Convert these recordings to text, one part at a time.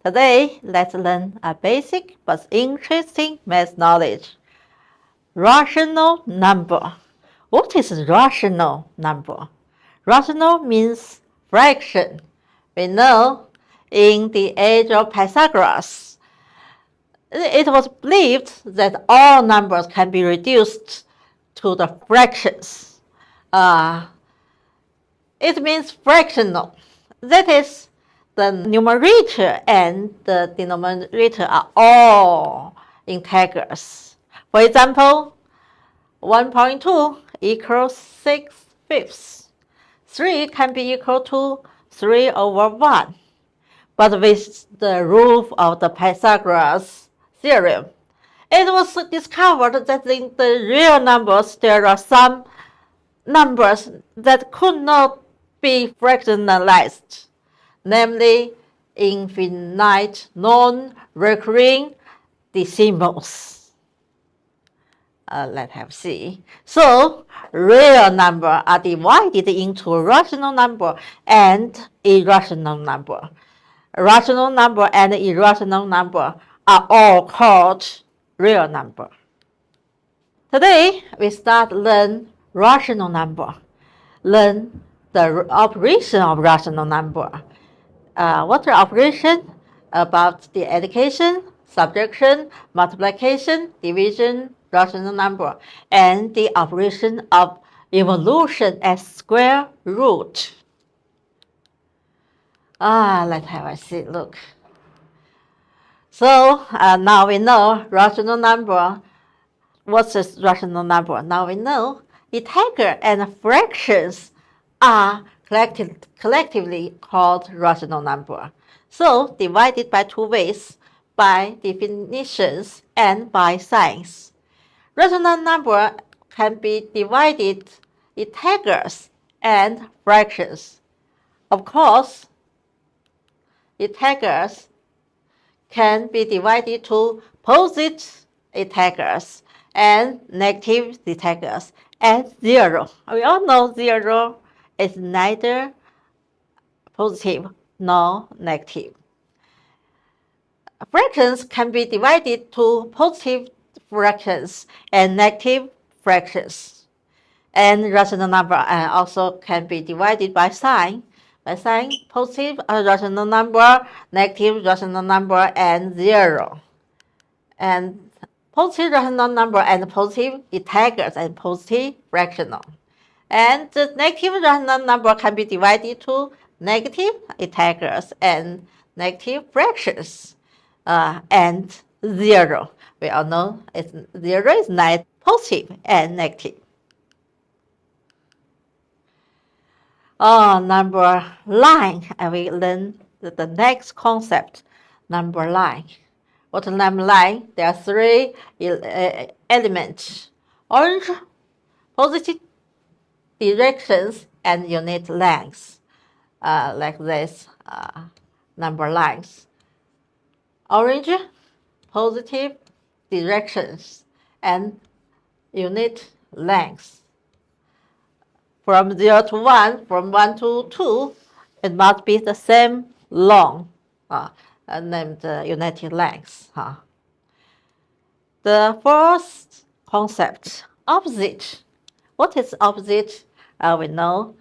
Today, let's learn a basic but interesting math knowledge. Rational number. What is rational number? Rational means fraction. We know in the age of Pythagoras, it was believed that all numbers can be reduced to the fractions. It means fractional. That is, the numerator and the denominator are all integers. For example, 1.2 equals 6 fifths. 3 can be equal to 3 over 1. But with the rule of the Pythagoras theorem, it was discovered that in the real numbers there are some numbers that could not be fractionalized, namely infinite non-recurring decimals. Let's have see. So, real numbers are divided into rational number and irrational number. Rational number and irrational number are all called real number. Today, we start learn rational number. Learn the operation of rational number. What are operation? About the addition, subtraction, multiplication, division, rational number, and the operation of evolution as square root. Let's have a see. Look. So now we know rational number. What's a rational number? Now we know integer and fractions are collectively called rational number. So divided by two ways, by definitions and by signs. Rational number can be divided integers and fractions. Of course, integers can be divided to positive integers and negative integers and zero. We all know zero is neither positive nor negative. Fractions can be divided to positive fractions and negative fractions. And rational number also can be divided by sign. By sign, positive rational number, negative rational number, and zero. And positive rational number and positive integers and positive fractional. And the negative rational number can be divided to negative integers and negative fractions. And zero. We all know zero is not positive and negative. Number line, and we learn the next concept, number line. What is number line? There are three elements: orange, positive directions, and unit lengths. Like this, number lines. Orange, positive directions, and unit lengths. From 0 to 1, from 1 to 2, it must be the same long, named unit length. The first concept, opposite. What is opposite? We know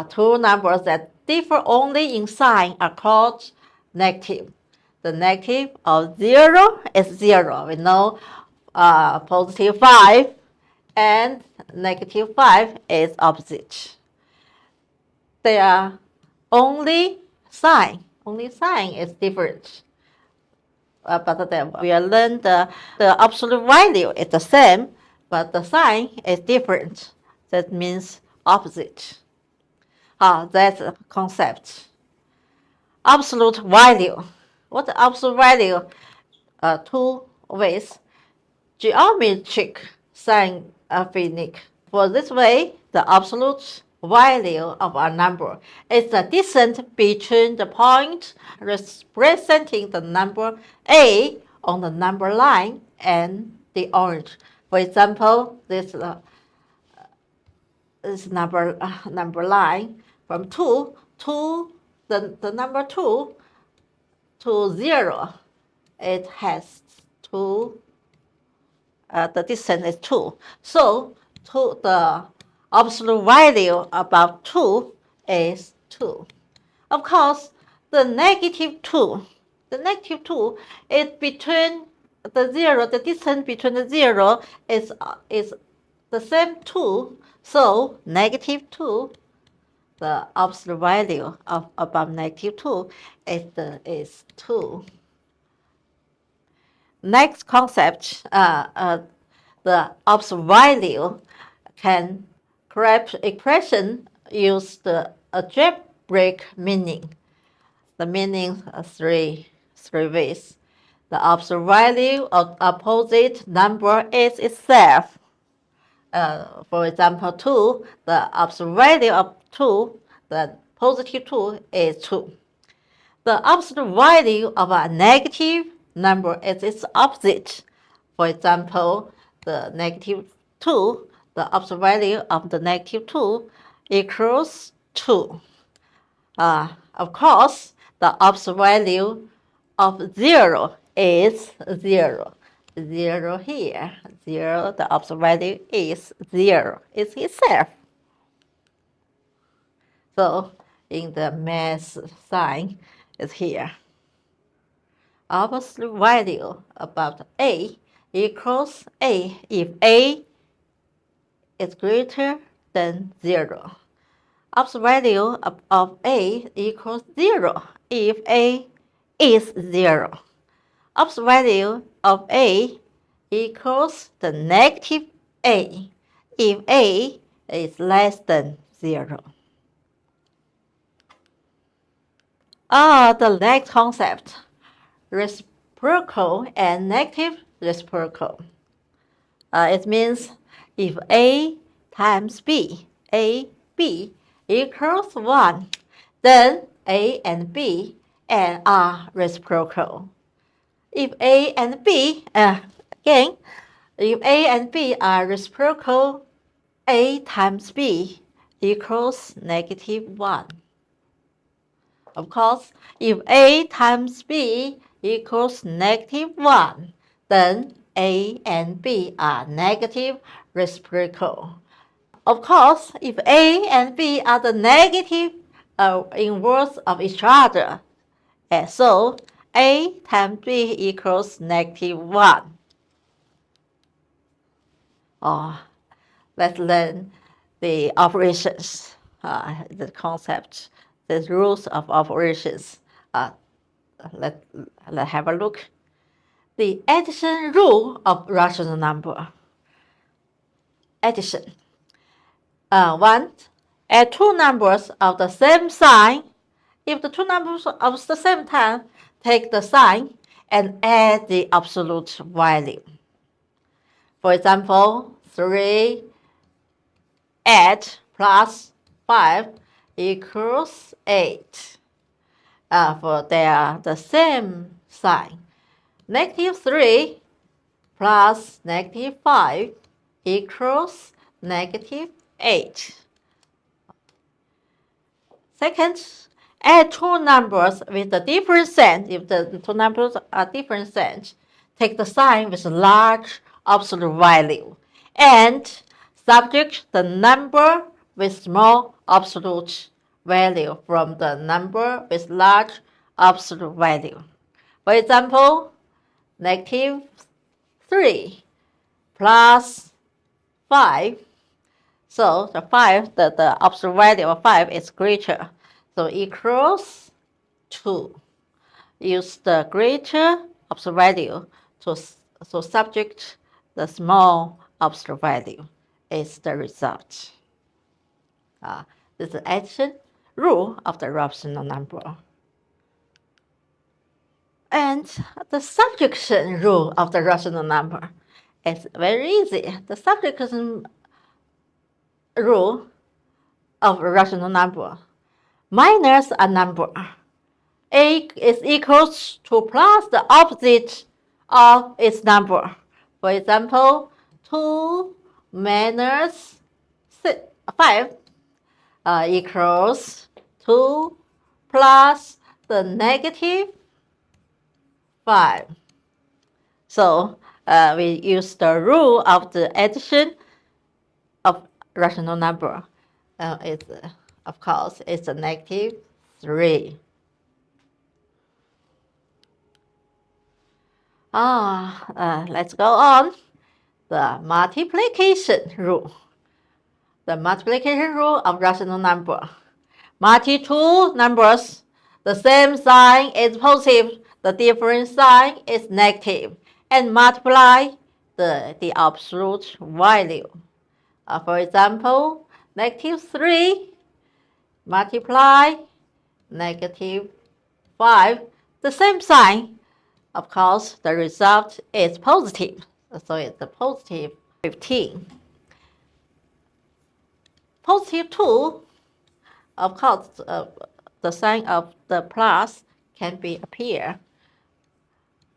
two numbers that differ only in sign are called negative. The negative of 0 is 0. We know positive 5 and negative 5 is opposite. They are only sign is different. But then we learn the absolute value is the same, but the sign is different. That means opposite. That's a concept. Absolute value. What absolute value? Two ways. Geometric sign finite. For this way, the absolute value of a number is the distance between the point representing the number A on the number line and the orange. For example, this number line from 2 to the number 2 to 0, it has 2, the distance is 2. So the absolute value about 2 is 2. Of course, the negative 2 is between the 0, the distance between the 0 is the same 2. So negative 2, the absolute value of above negative 2 is 2. Next concept, the absolute value can correct expression use the algebraic meaning. The meaning three ways. The absolute value of opposite number is itself. For example, 2, the absolute value of 2, the positive 2 is 2. The absolute value of a negative number is its opposite. For example, the negative 2, the absolute value of the negative 2 equals 2. Of course, the absolute value of 0 is 0. 0 here. 0, the absolute value is 0. It's itself. So, in the math sign, is here. Absolute value about A equals A if A is greater than 0. Absolute value of A equals 0 if A is 0. Absolute value of A equals the negative A if A is less than 0. The next concept, reciprocal and negative reciprocal. It means if A times B, AB equals 1, then A and B are reciprocal. If A and B, again, if A and B are reciprocal, A times B equals negative 1. Of course, if A times B equals negative 1, then A and B are negative reciprocal. Of course, if A and B are the negative inverse of each other, so A times B equals negative 1. Let's learn the operations, the concept, the rules of operations. Let's have a look. The addition rule of rational number. Addition. 1. Add two numbers of the same sign. If the two numbers of the same time, take the sign and add the absolute value. For example, 3 add plus 5 equals 8. For they are the same sign. Negative 3 plus negative 5 equals negative 8. Second, add two numbers with a different sign. If the two numbers are different signs, take the sign with large absolute value and subtract the number with small absolute value from the number with large absolute value. For example, negative 3 plus 5. So the 5, the absolute value of 5 is greater. So equals 2. Use the greater absolute value to subtract the small absolute value is the result. This is the addition rule of the rational number. And the subtraction rule of the rational number is very easy. The subtraction rule of a rational number minus a number. A is equals to plus the opposite of its number. For example, 2 minus 5 equals 2 plus the negative 5. So we use the rule of the addition of rational number. Of course, it's a negative 3. Let's go on. The multiplication rule. The multiplication rule of rational number. Multiply two numbers, the same sign is positive, the different sign is negative, and multiply the absolute value. For example, negative 3 multiply negative 5, the same sign. Of course, the result is positive, so it's a positive 15. Positive 2, of course, the sign of the plus can be appear.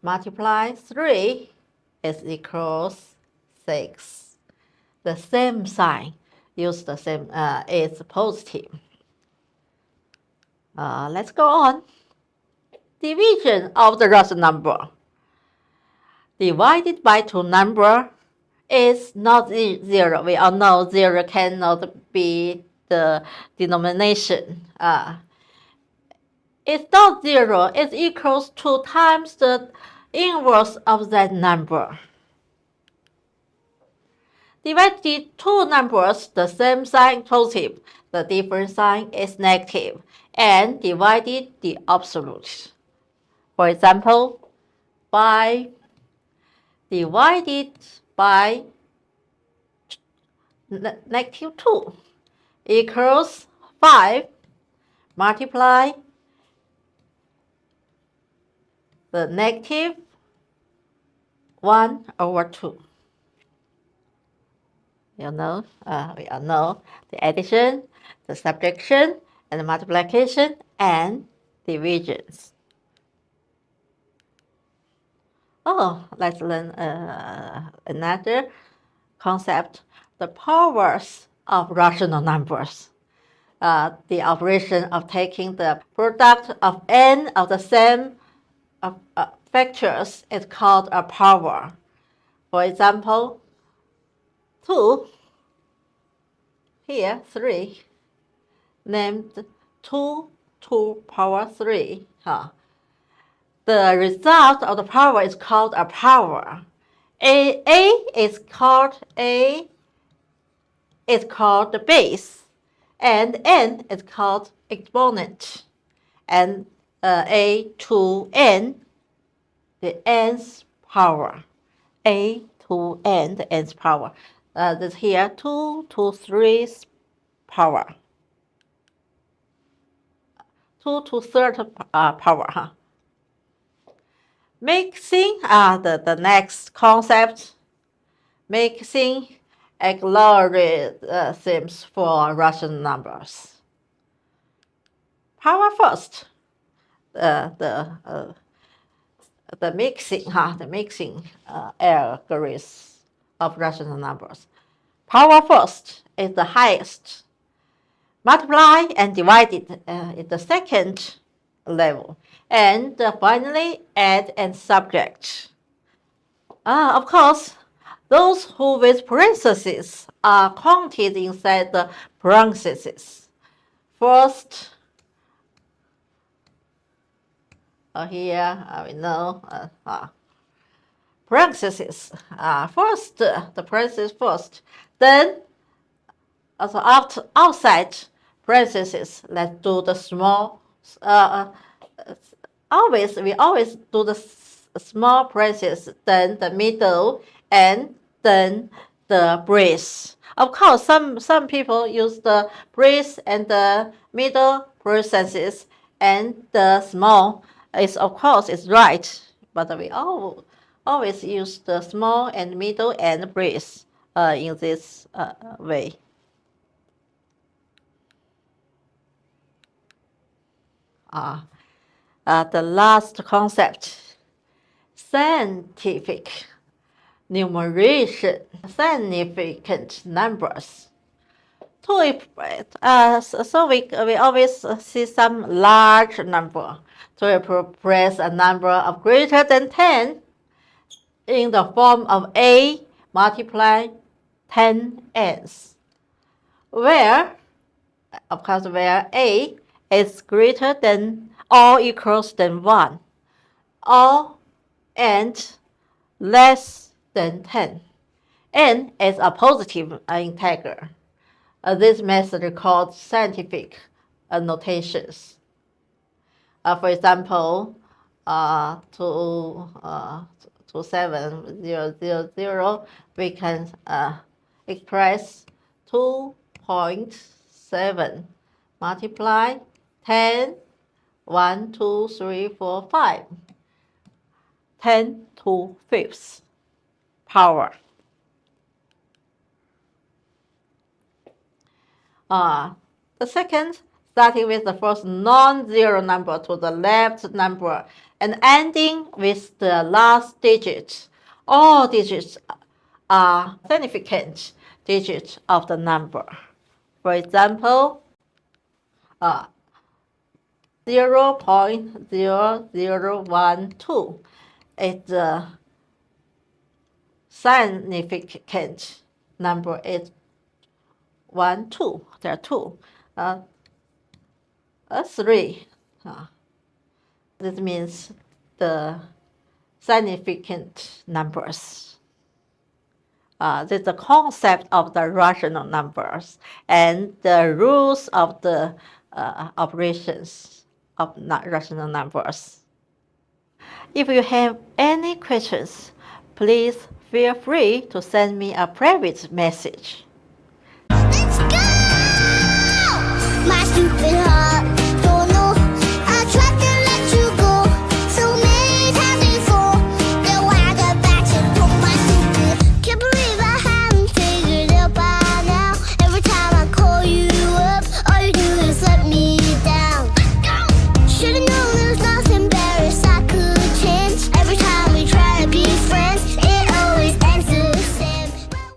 Multiply 3 is equals 6. The same sign, use the same, is positive. Let's go on. Division of the rational number. Divided by two number is not 0. We all know 0 cannot be the denomination. It's not 0. It equals 2 times the inverse of that number. Divided two numbers, the same sign positive, the different sign is negative, and divided the absolute. For example, 5 divided by negative 2 equals 5 multiply the negative 1 over 2. We all know the addition, the subtraction, and the multiplication and divisions. Let's learn another concept, the powers of rational numbers. The operation of taking the product of n of the same factors is called a power. For example, 2, here 3, named 2 to power 3. The result of the power is called a power. A is called the base, and n is called exponent, and a to n, the nth power. A to n, the nth power. This here 2 to 3's power. 2 to 3rd power. Mixing the next concept, mixing algorithms for rational numbers. Power first, the mixing algorithms of rational numbers. Power first is the highest. Multiply and divide it is the second level. And finally, add and subtract. Of course, those who with parentheses are counted inside the parentheses. First, here we know parentheses. First, the parentheses first. Then, also outside parentheses, let's do the small. We always do the small parentheses, then the middle, and then the brace. Of course, some people use the brace and the middle parentheses, and the small is of course is right, but we always use the small and middle and brace in this way. The last concept, scientific numeration, significant numbers. So we always see some large number. To express a number of greater than 10 in the form of a multiply 10s, where, of course, where a is greater than or equals than 1, or and less than 10. N is a positive integer. This method is called scientific notations. For example, 27000, we can express 2.7 multiply 10, 1, 2, 3, 4, 5, 10 to 5th power. The second, starting with the first non-zero number to the left number and ending with the last digit. All digits are significant digits of the number. For example, 0.0012 is the significant number. It's 1, 2. There are 2. 3. This means the significant numbers. This is the concept of the rational numbers and the rules of the operations of rational numbers. If you have any questions, please feel free to send me a private message. Let's go! My